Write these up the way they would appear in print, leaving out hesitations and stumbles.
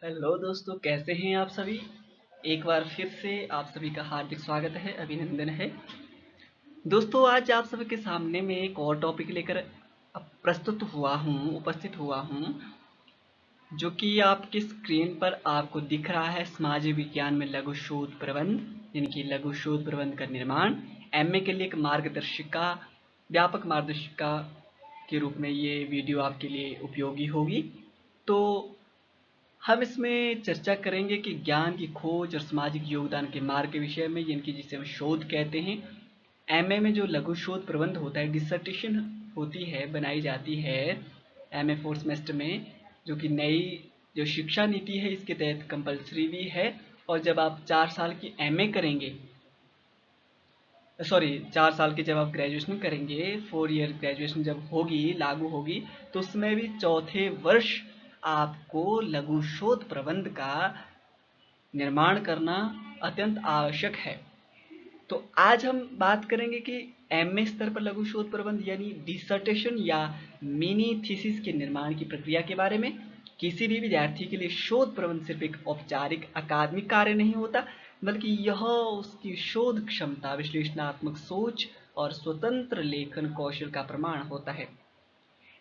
Hello दोस्तों, कैसे हैं आप सभी। एक बार फिर से आप सभी का हार्दिक स्वागत है, अभिनंदन है। दोस्तों, आज आप सभी के सामने में एक और टॉपिक लेकर उपस्थित हुआ हूँ, जो कि आपकी स्क्रीन पर आपको दिख रहा है। समाज विज्ञान में लघु शोध प्रबंध यानी कि लघु शोध प्रबंध का निर्माण एमए के लिए एक मार्गदर्शिका, व्यापक मार्गदर्शिका के रूप में ये वीडियो आपके लिए उपयोगी होगी। तो हम इसमें चर्चा करेंगे कि ज्ञान की खोज और सामाजिक योगदान के मार्ग के विषय में, यानी कि जिसे हम शोध कहते हैं। एमए में जो लघु शोध प्रबंध होता है, डिसर्टेशन होती है, बनाई जाती है एमए फोर्थ सेमेस्टर में, जो कि नई जो शिक्षा नीति है इसके तहत कंपलसरी भी है। और जब आप 4 साल की एमए करेंगे, सॉरी 4 साल की जब आप ग्रेजुएशन करेंगे, 4 ईयर ग्रेजुएशन जब होगी, लागू होगी, तो उसमें भी चौथे वर्ष आपको लघु शोध प्रबंध का निर्माण करना अत्यंत आवश्यक है। तो आज हम बात करेंगे कि एमए स्तर पर लघु शोध प्रबंध यानी डिसर्टेशन या मिनी थीसिस के निर्माण की प्रक्रिया के बारे में। किसी भी विद्यार्थी के लिए शोध प्रबंध सिर्फ एक औपचारिक अकादमिक कार्य नहीं होता, बल्कि यह उसकी शोध क्षमता, विश्लेषणात्मक सोच और स्वतंत्र लेखन कौशल का प्रमाण होता है।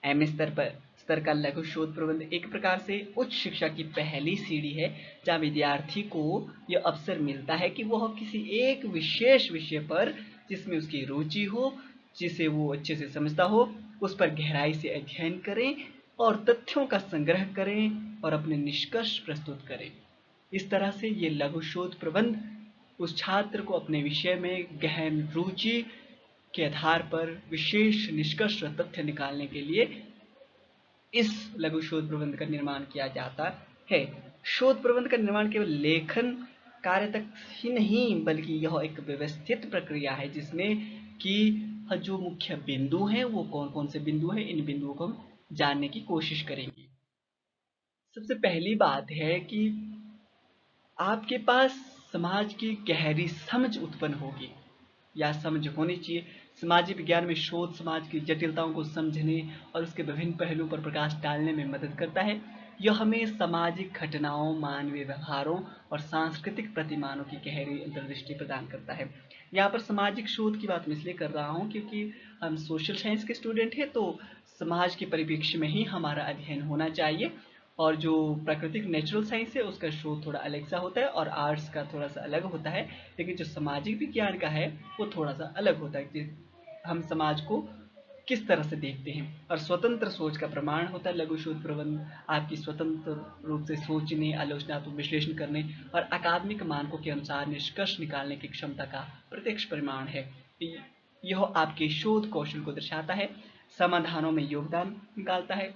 एम स्तर का लघु शोध प्रबंध एक प्रकार से उच्च शिक्षा की पहली सीढ़ी है, जहाँ विद्यार्थी को यह अवसर मिलता है कि वह किसी एक विशेष विषय पर, जिसमें उसकी रुचि हो, जिसे वो अच्छे से समझता हो, उस पर गहराई से अध्ययन करें और तथ्यों का संग्रह करें और अपने निष्कर्ष प्रस्तुत करें। इस तरह से ये लघु शोध प्रबंध उस छात्र को अपने विषय में गहन रुचि के आधार पर विशेष निष्कर्ष और तथ्य निकालने के लिए इस लघु शोध प्रबंध का निर्माण किया जाता है। शोध प्रबंध का निर्माण केवल लेखन कार्य तक ही नहीं, बल्कि यह एक व्यवस्थित प्रक्रिया है, जिसमें कि जो मुख्य बिंदु हैं वो कौन कौन से बिंदु हैं, इन बिंदुओं को हम जानने की कोशिश करेंगे। सबसे पहली बात है कि आपके पास समाज की गहरी समझ उत्पन्न होगी या समझ होनी चाहिए। सामाजिक विज्ञान में शोध समाज की जटिलताओं को समझने और उसके विभिन्न पहलुओं पर प्रकाश डालने में मदद करता है। यह हमें सामाजिक घटनाओं, मानवीय व्यवहारों और सांस्कृतिक प्रतिमानों की गहरी अंतर्दृष्टि प्रदान करता है। यहाँ पर सामाजिक शोध की बात मैं इसलिए कर रहा हूँ क्योंकि हम सोशल साइंस के स्टूडेंट हैं, तो समाज के परिप्रेक्ष्य में ही हमारा अध्ययन होना चाहिए। और जो प्राकृतिक नेचुरल साइंस है उसका शोध थोड़ा अलग सा होता है और आर्ट्स का थोड़ा सा अलग होता है। लेकिन जो सामाजिक विज्ञान का है वो थोड़ा सा अलग होता है कि हम समाज को किस तरह से देखते हैं। और स्वतंत्र सोच का प्रमाण होता है लघु शोध प्रबंध आपकी स्वतंत्र रूप से सोचने, आलोचनात्मक विश्लेषण करने और अकादमिक मानकों के अनुसार निष्कर्ष निकालने की क्षमता का प्रत्यक्ष प्रमाण है। यह आपके शोध कौशल को दर्शाता है, समाधानों में योगदान निकालता है।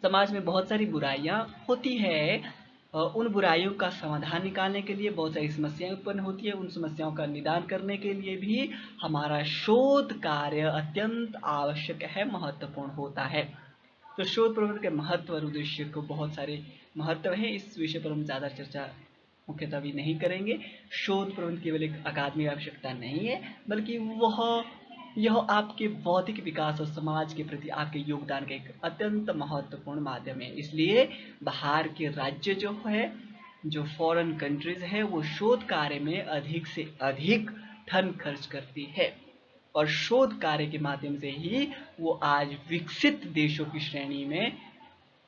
समाज में बहुत सारी बुराइयां होती है, उन बुराइयों का समाधान निकालने के लिए बहुत सारी समस्याएं उत्पन्न होती है। उन समस्याओं का निदान करने के लिए भी हमारा शोध कार्य अत्यंत आवश्यक है, महत्वपूर्ण होता है। तो शोध प्रबंध के महत्व और उद्देश्य को बहुत सारे महत्व हैं, इस विषय पर हम ज़्यादा चर्चा मुख्यतः भी नहीं करेंगे। शोध प्रबंध केवल एक अकादमिक आवश्यकता नहीं है, बल्कि यह आपके बौद्धिक विकास और समाज के प्रति आपके योगदान का एक अत्यंत महत्वपूर्ण माध्यम है। इसलिए बाहर के राज्य जो है, जो फॉरेन कंट्रीज है, वो शोध कार्य में अधिक से अधिक धन खर्च करती है और शोध कार्य के माध्यम से ही वो आज विकसित देशों की श्रेणी में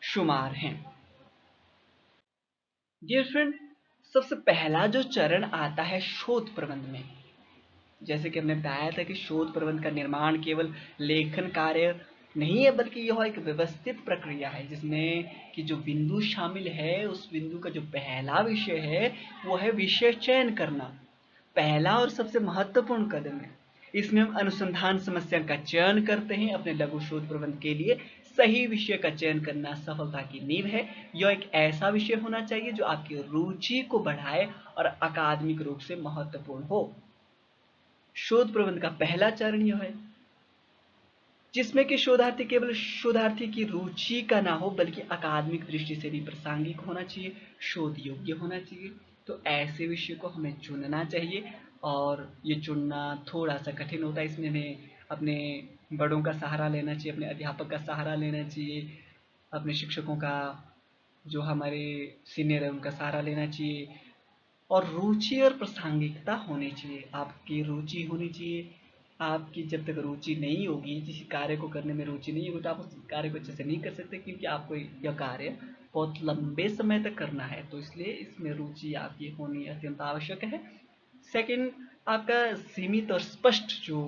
शुमार हैं। डियर फ्रेंड, सबसे पहला जो चरण आता है शोध प्रबंध में, जैसे कि हमने बताया था कि शोध प्रबंध का निर्माण केवल लेखन कार्य नहीं है, बल्कि यह एक व्यवस्थित प्रक्रिया है, जिसमें कि जो बिंदु शामिल है, उस बिंदु का जो पहला विषय है वो है विषय चयन करना। पहला और सबसे महत्वपूर्ण कदम है। इसमें हम अनुसंधान समस्या का चयन करते हैं। अपने लघु शोध प्रबंध के लिए सही विषय का चयन करना सफलता की नींव है। यह एक ऐसा विषय होना चाहिए जो आपकी रुचि को बढ़ाए और अकादमिक रूप से महत्वपूर्ण हो। शोध प्रबंध का पहला चरण यह है, जिसमें कि शोधार्थी केवल शोधार्थी की रुचि का ना हो, बल्कि अकादमिक दृष्टि से भी प्रासंगिक होना चाहिए, शोध योग्य होना चाहिए। तो ऐसे विषय को हमें चुनना चाहिए और ये चुनना थोड़ा सा कठिन होता है। इसमें हमें अपने बड़ों का सहारा लेना चाहिए, अपने अध्यापक का सहारा लेना चाहिए, अपने शिक्षकों का जो हमारे सीनियर है उनका सहारा लेना चाहिए, और रुचि और प्रासंगिकता होनी चाहिए। आपकी रुचि होनी चाहिए। आपकी जब तक रुचि नहीं होगी, किसी कार्य को करने में रुचि नहीं होगी, तो आप उस कार्य को अच्छे से नहीं कर सकते, क्योंकि आपको यह कार्य बहुत लंबे समय तक करना है। तो इसलिए इसमें रुचि आपकी होनी अत्यंत आवश्यक है। सेकंड, आपका सीमित और स्पष्ट जो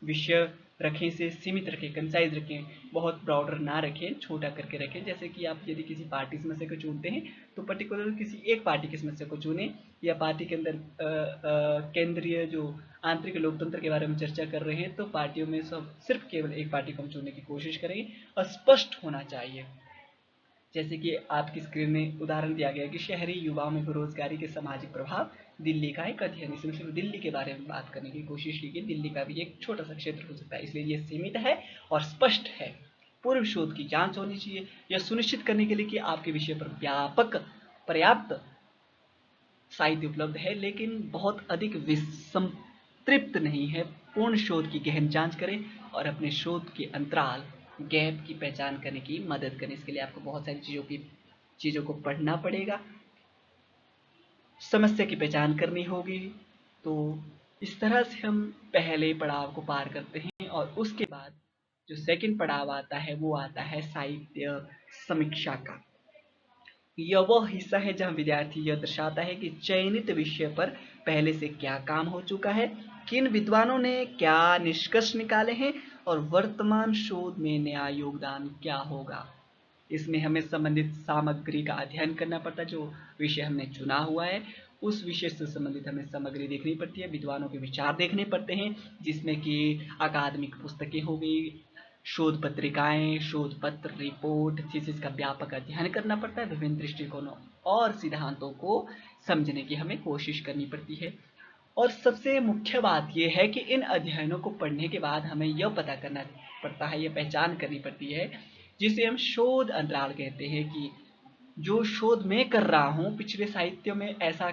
विषय रखें, इसे सीमित रखें, कंसाइज रखें, बहुत ब्रॉडर ना रखें, छोटा करके रखें। जैसे कि आप यदि किसी पार्टी समस्या को चुनते हैं तो पर्टिकुलर किसी एक पार्टी की समस्या को चुनें, या पार्टी के अंदर केंद्रीय जो आंतरिक लोकतंत्र के बारे में चर्चा कर रहे हैं तो पार्टियों में सब सिर्फ केवल एक पार्टी को हम चुनने की कोशिश करेंगे। और स्पष्ट होना चाहिए। जैसे कि आपकी स्क्रीन में उदाहरण दिया गया है कि शहरी युवाओं में बेरोजगारी के सामाजिक प्रभाव, दिल्ली का एक अध्ययन। इसमें सिर्फ दिल्ली के बारे में बात करने की कोशिश की गई। दिल्ली का भी एक छोटा सा क्षेत्र हो सकता है, इसलिए ये सीमित है और स्पष्ट है। पूर्व शोध की जांच होनी चाहिए, यह सुनिश्चित करने के लिए कि आपके विषय पर व्यापक पर्याप्त साहित्य उपलब्ध है, लेकिन बहुत अधिक विसंतृप्त नहीं है। पूर्ण शोध की गहन जांच करें और अपने शोध के अंतराल, गैप की पहचान करने की मदद करें। इसके लिए आपको बहुत सारी चीज़ों को पढ़ना पड़ेगा, समस्या की पहचान करनी होगी। तो इस तरह से हम पहले पड़ाव को पार करते हैं, और उसके बाद जो सेकंड पड़ाव आता है वो आता है साहित्य समीक्षा का। यह वह हिस्सा है जहां विद्यार्थी यह दर्शाता है कि चयनित विषय पर पहले से क्या काम हो चुका है, किन विद्वानों ने क्या निष्कर्ष निकाले हैं, और वर्तमान शोध में नया योगदान क्या होगा। इसमें हमें संबंधित सामग्री का अध्ययन करना पड़ता है। जो विषय हमने चुना हुआ है उस विषय से संबंधित हमें सामग्री देखनी पड़ती है, विद्वानों के विचार देखने पड़ते हैं, जिसमें कि अकादमिक पुस्तकें हो गई, शोध पत्रिकाएं, शोध पत्र, रिपोर्ट, थीसिस का व्यापक अध्ययन करना पड़ता है। विभिन्न दृष्टिकोणों और सिद्धांतों को समझने की हमें कोशिश करनी पड़ती है। और सबसे मुख्य बात यह है कि इन अध्ययनों को पढ़ने के बाद हमें यह पता करना पड़ता है, यह पहचान करनी पड़ती है, जिसे हम शोध अंतराल कहते हैं, कि जो शोध मैं कर रहा हूँ पिछले साहित्य में ऐसा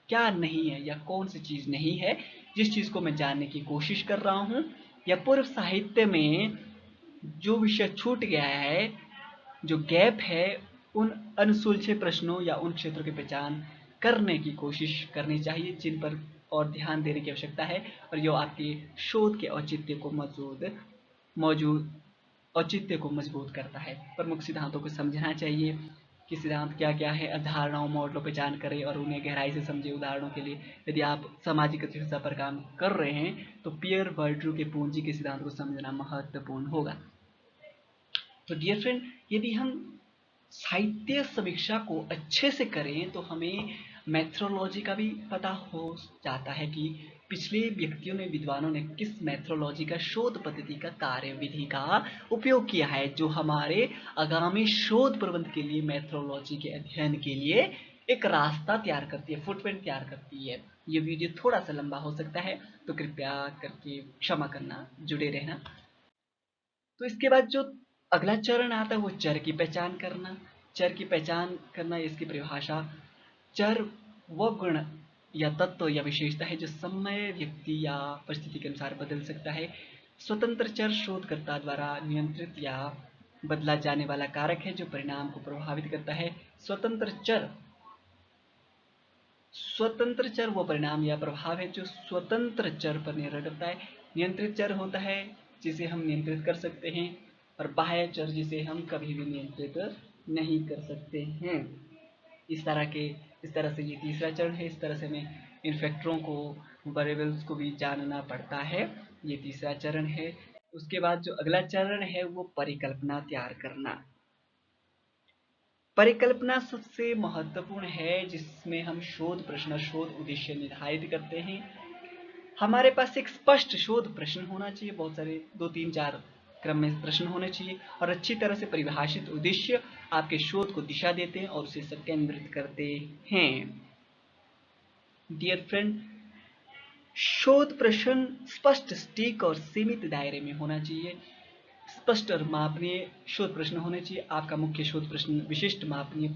क्या नहीं है, या कौन सी चीज़ नहीं है जिस चीज़ को मैं जानने की कोशिश कर रहा हूँ, या पूर्व साहित्य में जो विषय छूट गया है, जो गैप है, उन अनसुलझे प्रश्नों या उन क्षेत्रों की पहचान करने की कोशिश करनी चाहिए, जिन पर और ध्यान देने की आवश्यकता है, और जो आपके शोध के औचित्य को मौजूद औचित्य को मजबूत करता है। प्रमुख सिद्धांतों को समझना चाहिए कि सिद्धांत क्या क्या है, अवधारणाओं मॉडलों पर पहचान करें और उन्हें गहराई से समझे। उदाहरणों के लिए यदि आप सामाजिक गतिशीलता पर काम कर रहे हैं तो पियर वर्ड्रू के पूंजी के सिद्धांत को समझना महत्वपूर्ण होगा। तो डियर फ्रेंड, यदि हम साहित्य समीक्षा को अच्छे से करें तो हमें मेथोडोलॉजी का भी पता हो जाता है कि पिछले व्यक्तियों ने, विद्वानों ने किस मेथोडोलॉजी का, शोध पद्धति का, कार्यविधि का उपयोग किया है, जो हमारे आगामी शोध प्रबंध के लिए, मेथोडोलॉजी के अध्ययन के लिए एक रास्ता तैयार करती है, फुटप्रिंट तैयार करती है। ये वीडियो थोड़ा सा लंबा हो सकता है, तो कृपया करके क्षमा करना, जुड़े रहना। तो इसके बाद जो अगला चरण आता है वो चर की पहचान करना। चर की पहचान करना, इसकी परिभाषा, चर वो गुण या तत्व या विशेषता है जो समय, व्यक्ति या परिस्थिति के अनुसार बदल सकता है। स्वतंत्र चर शोधकर्ता द्वारा नियंत्रित या बदला जाने वाला कारक है जो परिणाम को प्रभावित करता है। स्वतंत्र चर वो परिणाम या प्रभाव है जो स्वतंत्र चर पर निर्भर करता है। नियंत्रित चर होता है जिसे हम नियंत्रित कर सकते हैं, और बाह्य चर जिसे हम कभी भी नियंत्रित नहीं कर सकते हैं। इस तरह से ये तीसरा चरण है। इस तरह से हमें इन फैक्टरों को, वेरिएबल्स को भी जानना पड़ता है। ये तीसरा चरण है। उसके बाद जो अगला चरण है वो परिकल्पना तैयार करना। परिकल्पना सबसे महत्वपूर्ण है, जिसमें हम शोध प्रश्न और शोध उद्देश्य निर्धारित करते हैं। हमारे पास एक स्पष्ट शोध प्रश्न होना चाहिए, बहुत सारे 2-3-4 क्रम में प्रश्न होने चाहिए, और अच्छी तरह से परिभाषित उद्देश्य आपके शोध को दिशा देते हैं और उसे संकेंद्रित करते हैं। डियर फ्रेंड, शोध प्रश्न स्पष्ट, सटीक और सीमित दायरे में होना चाहिए। स्पष्ट और मापनीय शोध प्रश्न होने चाहिए। आपका मुख्य शोध प्रश्न विशिष्ट, मापनीय,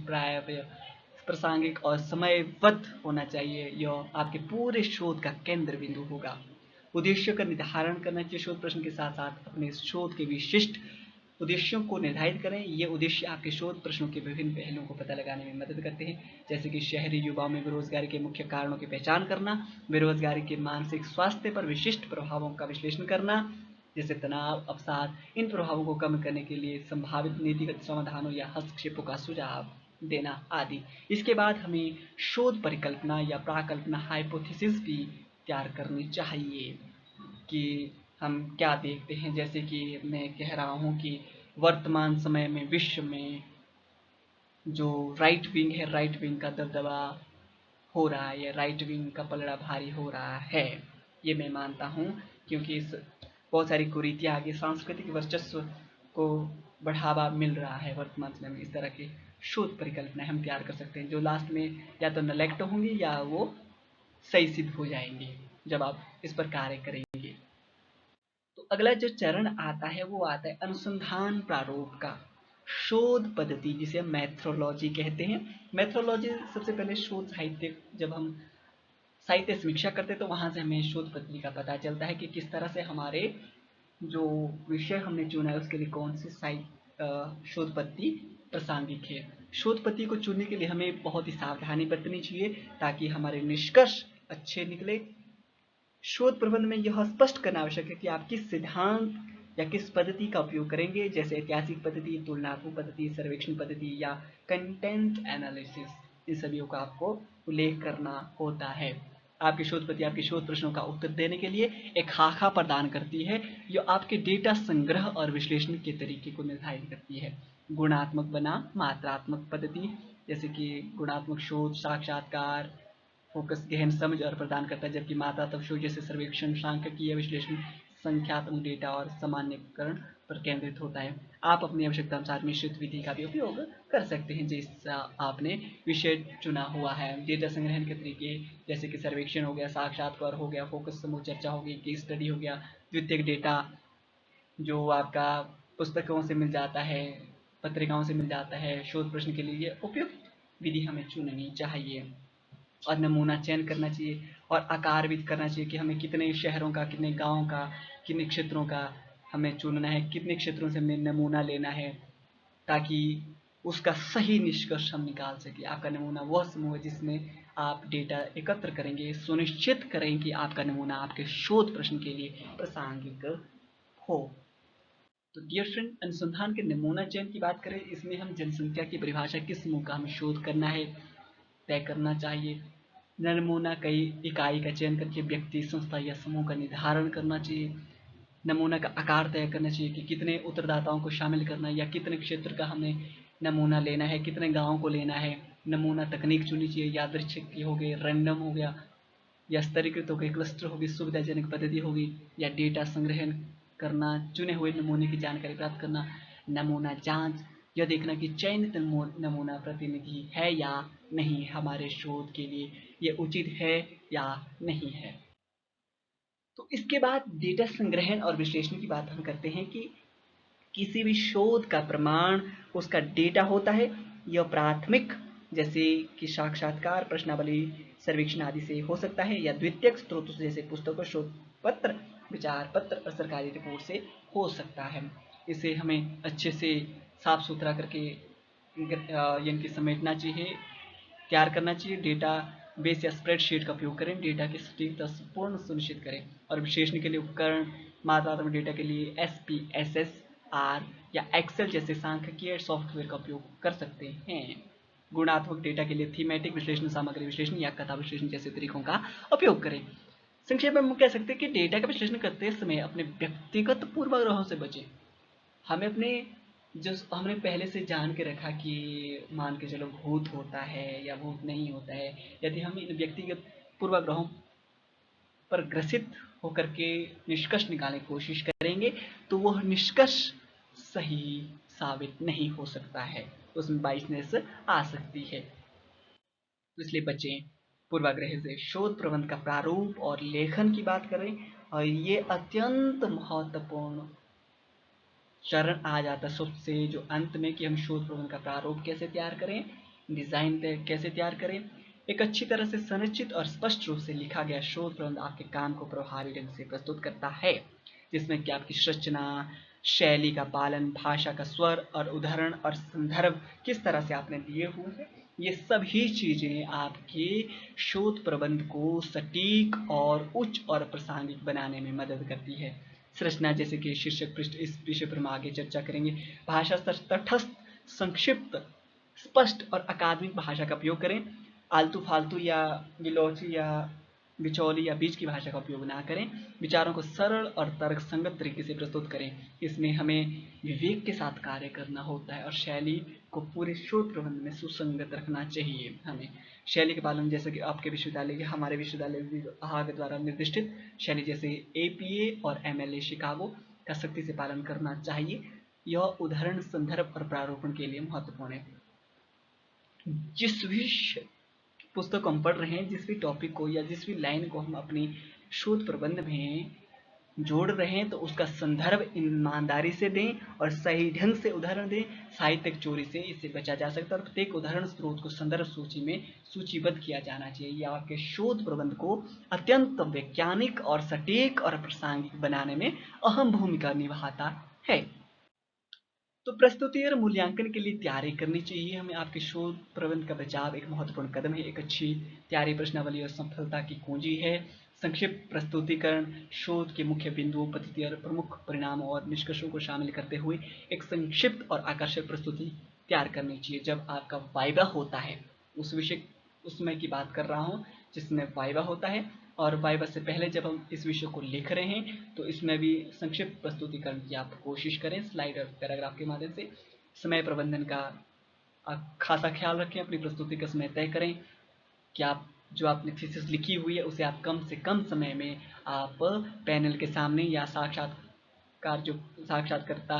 प्रासंगिक और समयबद्ध होना चाहिए। यह आपके पूरे शोध का केंद्र बिंदु होगा। उद्देश्य का निर्धारण करना चाहिए शोध प्रश्न के साथ साथ अपने शोध के विशिष्ट उद्देश्यों को निर्धारित करें। ये उद्देश्य आपके शोध प्रश्नों के विभिन्न पहलुओं को पता लगाने में मदद करते हैं, जैसे कि शहरी युवाओं में बेरोजगारी के मुख्य कारणों की पहचान करना, बेरोजगारी के मानसिक स्वास्थ्य पर विशिष्ट प्रभावों का विश्लेषण करना, जैसे तनाव, अवसाद, इन प्रभावों को कम करने के लिए संभावित नीतिगत समाधानों या हस्तक्षेपों का सुझाव देना आदि। इसके बाद हमें शोध परिकल्पना या प्राकल्पना हाइपोथेसिस भी तैयार करनी चाहिए कि हम क्या देखते हैं। जैसे कि मैं कह रहा हूँ कि वर्तमान समय में विश्व में जो राइट विंग है, राइट विंग का दबदबा हो रहा है या राइट विंग का पलड़ा भारी हो रहा है, ये मैं मानता हूँ, क्योंकि इस बहुत सारी कुरीतियाँ आगे सांस्कृतिक वर्चस्व को बढ़ावा मिल रहा है वर्तमान समय में। इस तरह की शोध परिकल्पना हम तैयार कर सकते हैं जो लास्ट में या तो नेग्लेक्ट होंगी या वो सही सिद्ध हो जाएंगे जब आप इस पर कार्य करेंगे। तो अगला जो चरण आता है वो आता है अनुसंधान प्रारूप का। शोध पद्धति जिसे हम मेथोडोलॉजी कहते हैं। मेथोडोलॉजी सबसे पहले शोध साहित्य, जब हम साहित्य समीक्षा करते हैं तो वहां से हमें शोध पद्धति का पता चलता है कि किस तरह से हमारे जो विषय हमने चुना है उसके लिए कौन सी शोध पद्धति प्रासंगिक है। शोध पद्धति को चुनने के लिए हमें बहुत ही सावधानी बरतनी चाहिए ताकि हमारे निष्कर्ष अच्छे निकले। शोध प्रबंध में यह स्पष्ट करना आवश्यक है कि आप किस सिद्धांत या किस पद्धति का उपयोग करेंगे, जैसे ऐतिहासिक पद्धति, तुलनात्मक पद्धति, सर्वेक्षण पद्धति या कंटेंट एनालिसिस। इन सभी का आपको उल्लेख करना होता है। आपकी शोध पद्धति आपके शोध प्रश्नों का उत्तर देने के लिए एक खाका प्रदान करती है जो आपके डेटा संग्रह और विश्लेषण के तरीके को निर्धारित करती है। गुणात्मक बनाम मात्रात्मक पद्धति, जैसे कि गुणात्मक शोध साक्षात्कार, फोकस गहन समझ और प्रदान करता है, जबकि मात्रात्मक शोध जैसे सर्वेक्षण, सांख्यिकीय विश्लेषण संख्यात्मक डेटा और सामान्यकरण पर केंद्रित होता है। आप अपनी आवश्यकता अनुसार मिश्रित विधि का भी उपयोग कर सकते हैं जिससे आपने विषय चुना हुआ है। डेटा संग्रहण के तरीके जैसे कि सर्वेक्षण हो गया, साक्षात्कार हो गया, फोकस समूह चर्चा हो गई, केस स्टडी हो गया, द्वितीयक डेटा जो आपका पुस्तकों से मिल जाता है, पत्रिकाओं से मिल जाता है, शोध प्रश्न के लिए उपयुक्त विधि हमें चुननी चाहिए। और नमूना चयन करना चाहिए और आकार भी करना चाहिए कि हमें कितने शहरों का, कितने गाँव का, कितने क्षेत्रों का हमें चुनना है, कितने क्षेत्रों से हमें नमूना लेना है, ताकि उसका सही निष्कर्ष हम निकाल सकें। आपका नमूना वह समूह है जिसमें आप डेटा एकत्र करेंगे, सुनिश्चित करें कि आपका नमूना आपके शोध प्रश्न के लिए प्रासंगिक हो। तो डियर फ्रेंड, अनुसंधान के नमूना चयन की बात करें, इसमें हम जनसंख्या की परिभाषा किस समूह का हमें शोध करना है तय करना चाहिए। नमूना कई इकाई का चयन करके व्यक्ति, संस्था या समूह का निर्धारण करना चाहिए। नमूना का आकार तय करना चाहिए कि कितने उत्तरदाताओं को शामिल करना है या कितने क्षेत्र का हमें नमूना लेना है, कितने गाँव को लेना है। नमूना तकनीक चुनी चाहिए, यादृच्छिक हो गए, रैंडम हो गया या स्तरीकृत हो गए, क्लस्टर होगी, सुविधाजनक पद्धति होगी या डेटा संग्रहण करना, चुने हुए नमूने की जानकारी प्राप्त करना। नमूना जांच, यह देखना कि चयनित नमूना प्रतिनिधि है या नहीं, हमारे शोध के लिए ये उचित है या नहीं है। तो इसके बाद डेटा संग्रहण और विश्लेषण की बात हम करते हैं कि किसी भी शोध का प्रमाण उसका डेटा होता है। यह प्राथमिक जैसे कि साक्षात्कार, प्रश्नावली, सर्वेक्षण आदि से हो सकता है या द्वितीयक स्रोतों से जैसे पुस्तकों, शोध पत्र, विचार पत्र और सरकारी रिपोर्ट से हो सकता है। इसे हमें अच्छे से साफ सुथरा करके यानी कि समेटना चाहिए, तैयार करना चाहिए। डेटा बेस या स्प्रेडशीट का उपयोग करें, डेटा की सटीकता पूर्ण सुनिश्चित करें और विश्लेषण के लिए उपकरण, मात्रात्मक डेटा के लिए SPSS, R या एक्सेल जैसे सांख्यिकीय सॉफ्टवेयर का उपयोग कर सकते हैं। गुणात्मक डेटा के लिए थीमेटिक विश्लेषण, सामग्री विश्लेषण या कथा विश्लेषण जैसे तरीकों का उपयोग करें। संक्षेप में हम कह सकते हैं कि डेटा का विश्लेषण करते समय अपने व्यक्तिगत पूर्वाग्रहों से बचें। हमें अपने जो हमने पहले से जान के रखा कि मान के चलो भूत होता है या भूत नहीं होता है, यदि हम इन व्यक्तिगत पूर्वाग्रहों पर ग्रसित होकर के निष्कर्ष निकालने की कोशिश करेंगे तो वह निष्कर्ष सही साबित नहीं हो सकता है, उसमें बाइसनेस आ सकती है। तो इसलिए बचें पूर्वाग्रह से। शोध प्रबंध का प्रारूप और लेखन की बात करें और ये अत्यंत महत्वपूर्ण चरण आ जाता है सबसे जो अंत में कि हम शोध प्रबंध का प्रारूप कैसे तैयार करें, डिजाइन कैसे तैयार करें। एक अच्छी तरह से संरचित और स्पष्ट रूप से लिखा गया शोध प्रबंध आपके काम को प्रभावी ढंग से प्रस्तुत करता है, जिसमें कि आपकी संरचना, शैली का पालन, भाषा का स्वर और उदाहरण और संदर्भ किस तरह से आपने दिए हुए हैं, ये सभी चीजें आपके शोध प्रबंध को सटीक और उच्च और प्रासंगिक बनाने में मदद करती है। संरचना जैसे कि शीर्षक, पृष्ठ, इस विषय पर हम आगे चर्चा करेंगे। भाषा तटस्थ, संक्षिप्त, स्पष्ट और अकादमिक भाषा का उपयोग करें। आलतू फालतू या गिलोची या बिचौली या बीच की भाषा का उपयोग ना करें। विचारों को सरल और तर्कसंगत तरीके से प्रस्तुत करें। इसमें हमें विवेक के साथ कार्य करना होता है और शैली को पूरे शोध प्रबंध में सुसंगत रखना चाहिए। हमें शैली के पालन, जैसे कि आपके विश्वविद्यालय, हमारे विश्वविद्यालय विभाग द्वारा निर्दिष्टित शैली जैसे APA और MLA शिकागो का सख्ती से पालन करना चाहिए। यह उदाहरण, संदर्भ और प्रारूपण के लिए महत्वपूर्ण है। जिस भी पुस्तक हम पढ़ रहे हैं, जिस भी टॉपिक को या जिस भी लाइन को हम अपनी शोध प्रबंध में जोड़ रहे हैं, तो उसका संदर्भ ईमानदारी से दें और सही ढंग से उदाहरण दें। साहित्यिक चोरी से इससे बचा जा सकता है और प्रत्येक उदाहरण स्रोत को संदर्भ सूची में सूचीबद्ध किया जाना चाहिए। यह आपके शोध प्रबंध को अत्यंत वैज्ञानिक और सटीक और प्रासंगिक बनाने में अहम भूमिका निभाता है। तो प्रस्तुति और मूल्यांकन के लिए तैयारी करनी चाहिए हमें। आपके शोध प्रबंध का बचाव एक महत्वपूर्ण कदम है। एक अच्छी तैयारी प्रश्नावली और सफलता की कुंजी है। संक्षिप्त प्रस्तुतिकरण शोध के मुख्य बिंदुओं, पद्धति और प्रमुख परिणामों और निष्कर्षों को शामिल करते हुए एक संक्षिप्त और आकर्षक प्रस्तुति तैयार करनी चाहिए। जब आपका वाइवा होता है, उस विषय उसमें की बात कर रहा हूँ जिसमें वाइवा होता है, और वाइवा से पहले जब हम इस विषय को लिख रहे हैं तो इसमें भी संक्षिप्त प्रस्तुतिकरण की आप कोशिश करें स्लाइड और पैराग्राफ के माध्यम से। समय प्रबंधन का खासा ख्याल रखें। अपनी प्रस्तुति का समय तय करें कि आप जो आपने थीसिस लिखी हुई है उसे आप कम से कम समय में आप पैनल के सामने या साक्षात्कारता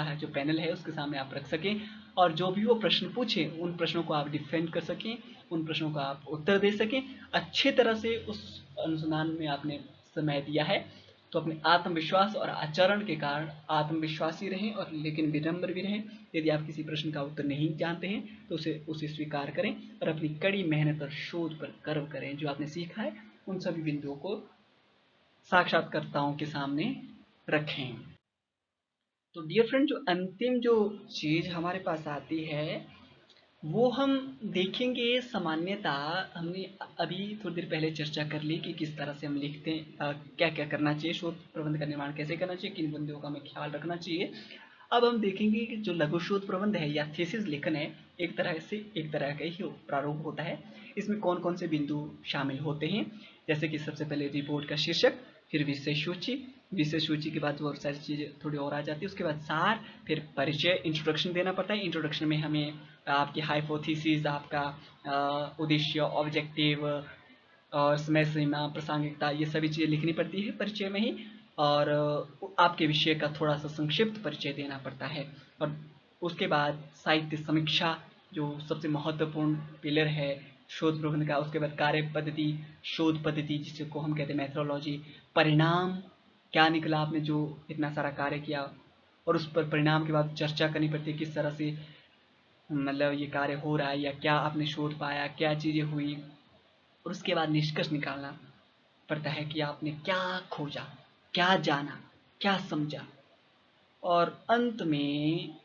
है जो पैनल है उसके सामने आप रख सकें, और जो भी वो प्रश्न पूछे उन प्रश्नों को आप डिफेंड कर सकें, उन प्रश्नों का आप उत्तर दे सकें अच्छे तरह से। उस अनुसंधान में आपने समय दिया है तो अपने आत्मविश्वास और आचरण के कारण आत्मविश्वासी रहें और लेकिन विनम्र भी रहें। यदि आप किसी प्रश्न का उत्तर नहीं जानते हैं तो उसे स्वीकार करें और अपनी कड़ी मेहनत और शोध पर गर्व करें। जो आपने सीखा है उन सभी बिंदुओं को साक्षात्कारताओं के सामने रखें। तो डियर फ्रेंड, जो अंतिम जो चीज हमारे पास आती है वो हम देखेंगे। सामान्यता हमने अभी थोड़ी देर पहले चर्चा कर ली कि किस तरह से हम लिखते हैं, क्या क्या करना चाहिए, शोध प्रबंध का निर्माण कैसे करना चाहिए, किन बिंदुओं का हमें ख्याल रखना चाहिए। अब हम देखेंगे कि जो लघु शोध प्रबंध है या थीसिस लेखन है, एक तरह का ही प्रारूप होता है। इसमें कौन कौन से बिंदु शामिल होते हैं, जैसे कि सबसे पहले रिपोर्ट का शीर्षक, फिर विषय सूची, विषय सूची के बाद बहुत सारी चीज़ें थोड़ी और आ जाती है, उसके बाद सार, फिर परिचय, इंट्रोडक्शन देना पड़ता है। इंट्रोडक्शन में हमें आपकी हाइपोथेसिस, आपका उद्देश्य, ऑब्जेक्टिव और समय सीमा, प्रासंगिकता, ये सभी चीज़ें लिखनी पड़ती है परिचय में ही, और आपके विषय का थोड़ा सा संक्षिप्त परिचय देना पड़ता है। और उसके बाद साहित्य समीक्षा जो सबसे महत्वपूर्ण पिलर है शोध प्रबंध का। उसके बाद कार्य पद्धति, शोध पद्धति जिसको हम कहते हैं मेथोडोलॉजी, परिणाम, क्या निकला आपने जो इतना सारा कार्य किया, और उस पर परिणाम के बाद चर्चा करनी पड़ती है किस तरह से मतलब ये कार्य हो रहा है या क्या आपने शोध पाया, क्या चीज़ें हुई, और उसके बाद निष्कर्ष निकालना पड़ता है कि आपने क्या खोजा, क्या जाना, क्या समझा। और अंत में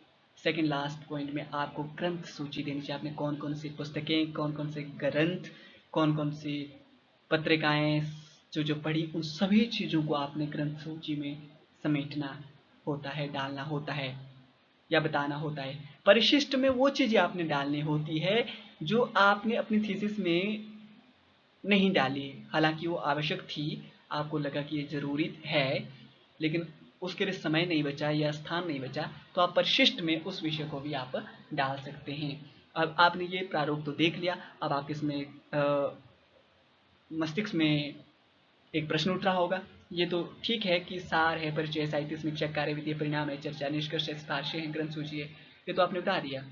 सेकंड लास्ट पॉइंट में आपको ग्रंथ सूची देनी चाहिए। आपने कौन कौन सी पुस्तकें, कौन कौन से ग्रंथ, कौन कौन सी पत्रिकाएं जो पढ़ी, उन सभी चीज़ों को आपने ग्रंथ सूची में समेटना होता है, डालना होता है या बताना होता है। परिशिष्ट में वो चीज़ें आपने डालनी होती है जो आपने अपनी थीसिस में नहीं डाली, हालांकि वो आवश्यक थी, आपको लगा कि ये ज़रूरी है, लेकिन उसके लिए समय नहीं बचा या स्थान नहीं बचा, तो आप परिशिष्ट में उस विषय को भी आप डाल सकते हैं। अब आपने ये प्रारूप तो देख लिया, अब आप इसमें मस्तिष्क में एक प्रश्न उठ रहा होगा, ये तो ठीक है कि सार है, परिचय, साहित्य समीक्षा, कार्यविधि, परिणाम है, चर्चा, निष्कर्ष है, सिफारिशें हैं, ग्रंथ सूची है, ये तो आपने बता दिया।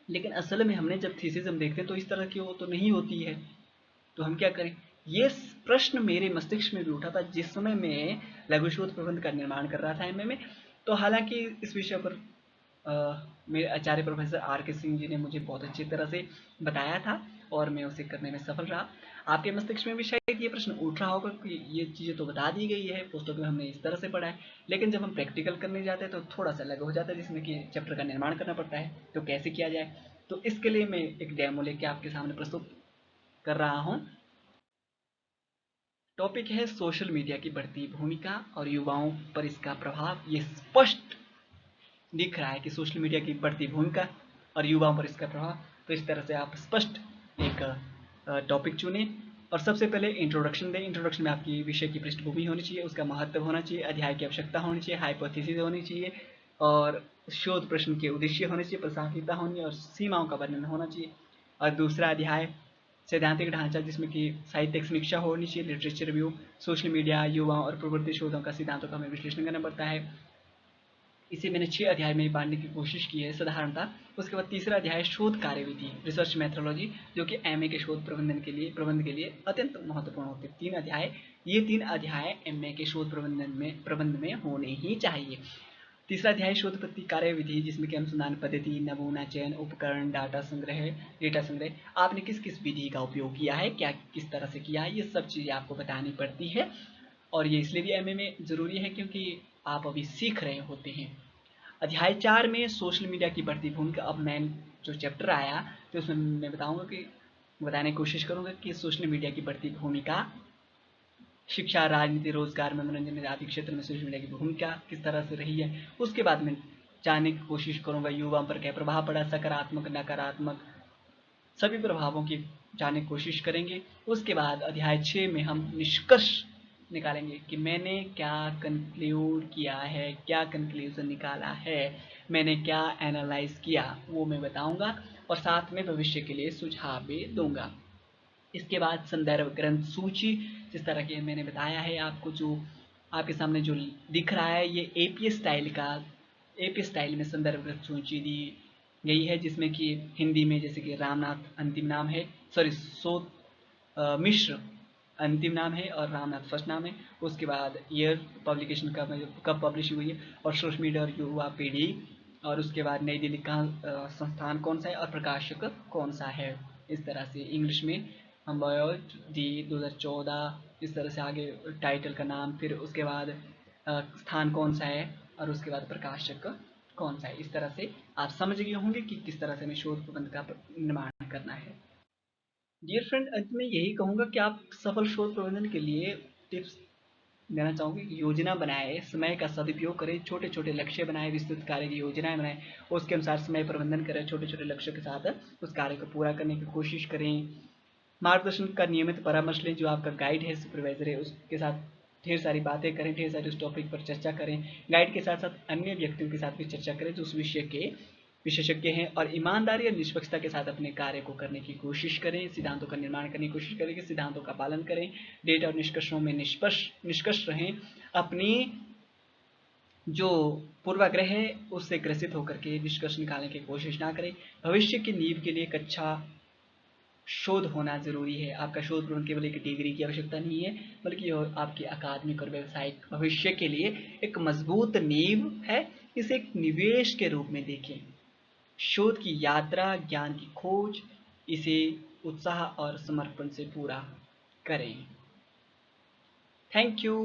लेकिन असल में हमने जब थीसिस हम देखते हैं तो इस तरह की वो तो नहीं होती है, तो हम क्या करें। ये प्रश्न मेरे मस्तिष्क में भी उठा था जिस समय मैं लघु शोध प्रबंध का निर्माण कर रहा था एमए में। तो हालांकि इस विषय पर मेरे आचार्य प्रोफेसर आर के सिंह जी ने मुझे बहुत अच्छी तरह से बताया था, और मैं उसे करने में सफल रहा। आपके मस्तिष्क में भी शायद ये प्रश्न उठ रहा होगा कि ये चीज़ें तो बता दी गई है, पुस्तक में हमने इस तरह से पढ़ा है, लेकिन जब हम प्रैक्टिकल करने जाते हैं तो थोड़ा सा अलग हो जाता है, जिसमें कि चैप्टर का निर्माण करना पड़ता है। तो कैसे किया जाए, तो इसके लिए मैं एक डेमो लेके आपके सामने प्रस्तुत कर रहा हूँ। टॉपिक है सोशल मीडिया की बढ़ती भूमिका और युवाओं पर इसका प्रभाव। ये स्पष्ट दिख रहा है कि सोशल मीडिया की बढ़ती भूमिका और युवाओं पर इसका प्रभाव। तो इस तरह से आप स्पष्ट एक टॉपिक चुने और सबसे पहले इंट्रोडक्शन दें। इंट्रोडक्शन में आपकी विषय की पृष्ठभूमि होनी चाहिए, उसका महत्व होना चाहिए, अध्याय की आवश्यकता होनी चाहिए, हाइपोथेसिस होनी चाहिए और शोध प्रश्न के उद्देश्य होने चाहिए, प्रासंगिकता होनी और सीमाओं का वर्णन होना चाहिए। और दूसरा अध्याय सैद्धांतिक ढांचा, जिसमें कि साहित्यिक समीक्षा होनी चाहिए, लिटरेचर रिव्यू, सोशल मीडिया, युवाओं और प्रवृत्ति शोधों का सिद्धांतों का हमें विश्लेषण करना पड़ता है। इसे मैंने 6 अध्याय में बांटने की कोशिश की है साधारणतः। उसके बाद तीसरा अध्याय शोध कार्यविधि, रिसर्च मेथोडोलॉजी, जो कि एमए के शोध प्रबंध के लिए अत्यंत महत्वपूर्ण होते हैं। 3 अध्याय, ये 3 अध्याय एमए के शोध प्रबंध में होने ही चाहिए। तीसरा अध्याय शोध पद्धति कार्यविधि, जिसमें कि अनुसंधान पद्धति, नमूना चयन, उपकरण, डेटा संग्रह, आपने किस किस विधि का उपयोग किया है, क्या किस तरह से किया है, ये सब चीज़ें आपको बतानी पड़ती है। और ये इसलिए भी एमए में ज़रूरी है क्योंकि आप अभी सीख रहे होते हैं। अध्याय 4 में सोशल मीडिया की बढ़ती भूमिका। अब मैं जो चैप्टर आया तो उसमें मैं बताने की कोशिश करूँगा कि सोशल मीडिया की बढ़ती भूमिका शिक्षा, राजनीति, रोजगार, मनोरंजन आदि क्षेत्र में सोशल मीडिया की भूमिका किस तरह से रही है। उसके बाद मैं जानने की कोशिश करूँगा युवाओं पर क्या प्रभाव पड़ा, सकारात्मक, नकारात्मक, सभी प्रभावों की जानने की कोशिश करेंगे। उसके बाद अध्याय 6 में हम निष्कर्ष निकालेंगे कि मैंने क्या कंक्लूड किया है, क्या कंक्लूजन निकाला है, मैंने क्या एनालाइज किया, वो मैं बताऊंगा और साथ में भविष्य के लिए सुझाव भी दूंगा। इसके बाद संदर्भ ग्रंथ सूची, जिस तरह की मैंने बताया है आपको, जो आपके सामने जो दिख रहा है, ये एपीएस स्टाइल में संदर्भ ग्रंथ सूची दी गई है, जिसमें कि हिंदी में जैसे कि रामनाथ अंतिम नाम है, सॉरी मिश्र अंतिम नाम है और रामनाथ फर्स्ट नाम है। उसके बाद ईयर पब्लिकेशन का कब पब्लिश हुई है और सोशल मीडिया और युवा पीढ़ी, और उसके बाद नई दिल्ली का संस्थान कौन सा है और प्रकाशक कौन सा है। इस तरह से इंग्लिश में हम डी 2014, इस तरह से आगे टाइटल का नाम, फिर उसके बाद स्थान कौन सा है और उसके बाद प्रकाशक कौन सा है। इस तरह से आप समझ गए होंगे कि किस तरह से हमें शोध प्रबंध का निर्माण करना है। डियर फ्रेंड, अंत में यही कहूँगा कि आप सफल शोध प्रबंधन के लिए टिप्स देना चाहूँगी कि योजना बनाएं, समय का सदुपयोग करें, छोटे छोटे लक्ष्य बनाएं, विस्तृत कार्य की योजनाएं बनाएं, उसके अनुसार समय प्रबंधन करें, छोटे छोटे लक्ष्यों के साथ उस कार्य को पूरा करने की कोशिश करें। मार्गदर्शन का नियमित परामर्श लें, जो आपका गाइड है, सुपरवाइजर है, उसके साथ ढेर सारी बातें करें, ढेर सारी उस टॉपिक पर चर्चा करें। गाइड के साथ साथ अन्य व्यक्तियों के साथ भी चर्चा करें जो उस विषय के विशेषज्ञ हैं, और ईमानदारी और निष्पक्षता के साथ अपने कार्य को करने की कोशिश करें। सिद्धांतों का निर्माण करने की कोशिश करें कि सिद्धांतों का पालन करें। डेटा और निष्कर्षों में निष्कर्ष रहें। अपनी जो पूर्वाग्रह है उससे ग्रसित होकर के निष्कर्ष निकालने की कोशिश ना करें। भविष्य की नींव के लिए एक अच्छा शोध होना जरूरी है। आपका शोध पूर्ण केवल एक डिग्री की आवश्यकता नहीं है, बल्कि आपके अकादमिक और व्यवसायिक भविष्य के लिए एक मजबूत नींव है। इसे एक निवेश के रूप में देखें। शोध की यात्रा, ज्ञान की खोज, इसे उत्साह और समर्पण से पूरा करें। Thank you.